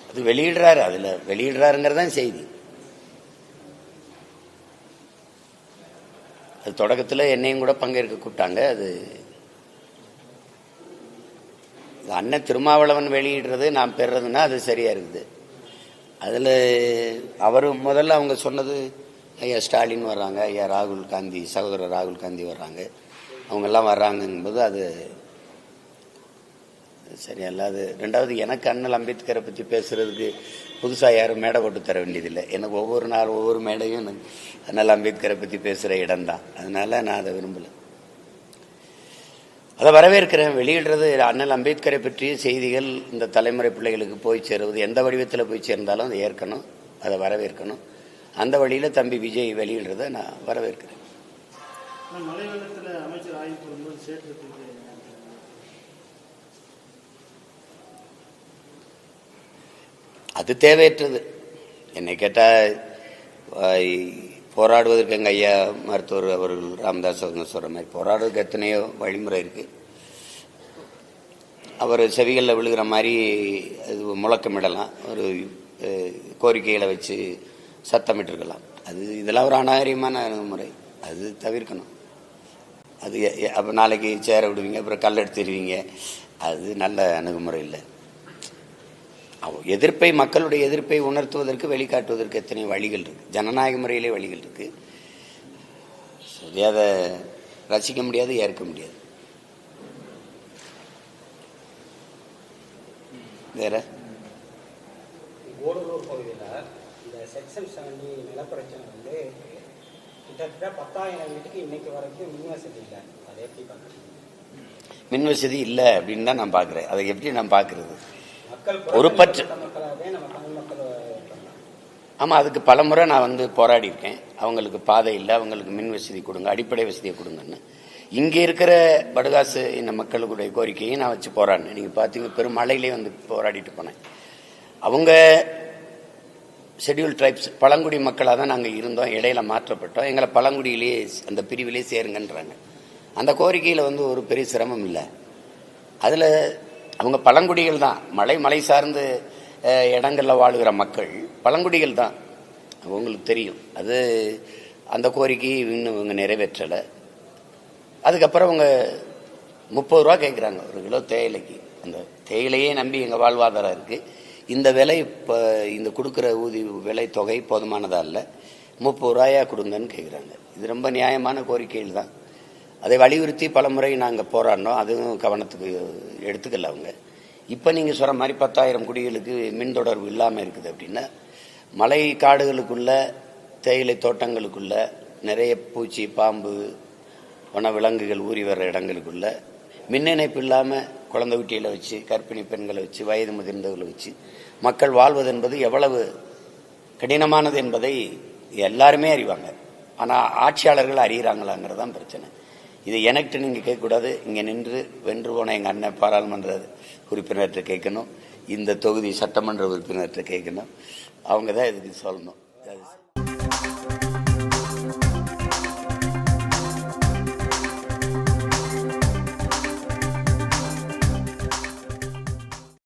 அது வெளியிடுறாரு, அதுல வெளியிடுறாருங்கிறதான் செய்தி. அது தொடக்கத்தில் என்னையும் கூட பங்கேற்க கூப்பிட்டாங்க. அது அண்ணன் திருமாவளவன் வெளியிடுறது நான் பெறுறதுன்னா அது சரியா இருக்குது. அதில் அவர் முதல்ல அவங்க சொன்னது ஐயா ஸ்டாலின் வர்றாங்க, ஐயா ராகுல் காந்தி, சகோதரர் ராகுல் காந்தி வர்றாங்க, அவங்கெல்லாம் வர்றாங்கும்போது அது சரியா. அது ரெண்டாவது, எனக்கு அண்ணல் அம்பேத்கரை பற்றி பேசுறதுக்கு புதுசாக யாரும் மேடை போட்டு தர வேண்டியதில்லை. எனக்கு ஒவ்வொரு நாள் ஒவ்வொரு மேடையும் அண்ணல் அம்பேத்கரை பற்றி பேசுகிற இடம்தான். அதனால நான் அதை விரும்பலை, அதை வரவேற்கிறேன். வெளியிடுறது அண்ணல் அம்பேத்கரை பற்றிய செய்திகள் இந்த தலைமுறை பிள்ளைகளுக்கு போய் சேருவது எந்த வடிவத்தில் போய் சேர்ந்தாலும் அதை ஏற்கணும், அதை வரவேற்கணும். அந்த வழியில் தம்பி விஜய் வெளியிடுறதை நான் வரவேற்கிறேன். அது தேவையற்றது. என்னை கேட்டால் போராடுவதற்கு எங்கள் ஐயா மருத்துவர் அவர்கள் ராமதாஸ் அவங்க சொல்கிற மாதிரி போராடுவதற்கு எத்தனையோ வழிமுறை இருக்குது. அவர் செவிகளில் விழுகிற மாதிரி அது முழக்கமிடலாம், ஒரு கோரிக்கைகளை வச்சு சத்தமிட்டிருக்கலாம். அது இதெல்லாம் ஒரு அநாகரிகமான அணுகுமுறை, அது தவிர்க்கணும். அது அப்போ நாளைக்கு சேர விடுவீங்க, அப்புறம் கல் எடுத்துருவீங்க, அது நல்ல அணுகுமுறை இல்லை. எதிர்ப்பை, மக்களுடைய எதிர்ப்பை உணர்த்துவதற்கு, வெளிக்காட்டுவதற்கு எத்தனை வழிகள் இருக்கு, ஜனநாயக முறையிலே வழிகள் இருக்கு. அதை ரசிக்க முடியாது, ஏற்க முடியாது. வேற ஓடலூர் பகுதியில் இந்த செக்ஷன் 70 நிலப்பிரச்சனை வந்து கிட்டத்தட்ட 10,000 வீட்டுக்கு இன்னைக்கு வரைக்கும் மின்வசதி இல்லை. அதை எப்படி பார்க்குறீங்க? மின்வசதி இல்லை அப்படின்னு தான் நான் பார்க்குறேன். அதை எப்படி நான் பார்க்கறது? பொறுப்பற்ற ஆமாம், அதுக்கு பல முறை நான் போராடி இருக்கேன். அவங்களுக்கு பாதை இல்லை, அவங்களுக்கு மின் வசதி கொடுங்க, அடிப்படை வசதியை கொடுங்கன்னு. இங்கே இருக்கிற படுகாசு இந்த மக்களுடைய கோரிக்கையை நான் வச்சு போராடினேன். நீங்கள் பார்த்தீங்க, பெரும் மழையிலே போராடிட்டு போனேன். அவங்க ஷெட்யூல் ட்ரைப்ஸ், பழங்குடி மக்களாக தான் நாங்கள் இருந்தோம், இடையில மாற்றப்பட்டோம். எங்களை பழங்குடியிலேயே அந்த பிரிவிலே சேருங்கன்றாங்க. அந்த கோரிக்கையில் ஒரு பெரிய சிரமம் இல்லை. அதில் அவங்க பழங்குடிகள் தான், மலை சார்ந்து இடங்களில் வாழுகிற மக்கள் பழங்குடிகள் தான், அவங்களுக்கு தெரியும். அது அந்த கோரிக்கையை இன்னும் இவங்க நிறைவேற்றலை. அதுக்கப்புறம் அவங்க 30 ரூபா கேட்குறாங்க ஒரு கிலோ தேயிலைக்கு. அந்த தேயிலையே நம்பி எங்கள் வாழ்வாதாரம் இருக்குது. இந்த விலை இப்போ இந்த கொடுக்குற விலை தொகை போதுமானதா இல்லை, 30 ரூபாயா கொடுங்கன்னு கேட்குறாங்க. இது ரொம்ப நியாயமான கோரிக்கைகள் தான். அதை வலியுறுத்தி பல முறை நாங்கள் போராடினோம், அதுவும் கவனத்துக்கு எடுத்துக்கல அவங்க. இப்போ நீங்கள் சொல்கிற மாதிரி 10,000 குடிகளுக்கு மின் தொடர்பு இல்லாமல் இருக்குது அப்படின்னா, மலை காடுகளுக்குள்ள, தேயிலை தோட்டங்களுக்குள்ள நிறைய பூச்சி, பாம்பு, வனவிலங்குகள் ஊறி வர்ற இடங்களுக்குள்ள மின் இணைப்பு இல்லாமல் குழந்தை குட்டிகளை வச்சு, கர்ப்பிணி பெண்களை வச்சு, வயது முதிர்ந்தவர்களை வச்சு மக்கள் வாழ்வது என்பது எவ்வளவு கடினமானது என்பதை எல்லாருமே அறிவாங்க. ஆனால் ஆட்சியாளர்கள் அறிகிறாங்களாங்கிறது தான் பிரச்சனை. இது எனக்கு நீங்கள் கேட்கக்கூடாது, இங்கே நின்று வென்று போன எங்கள் அண்ணன் பாராளுமன்ற உறுப்பினர்கிட்ட கேட்கணும், இந்த தொகுதி சட்டமன்ற உறுப்பினர்கிட்ட கேட்கணும். அவங்க தான் இதுக்கு சொல்லணும்.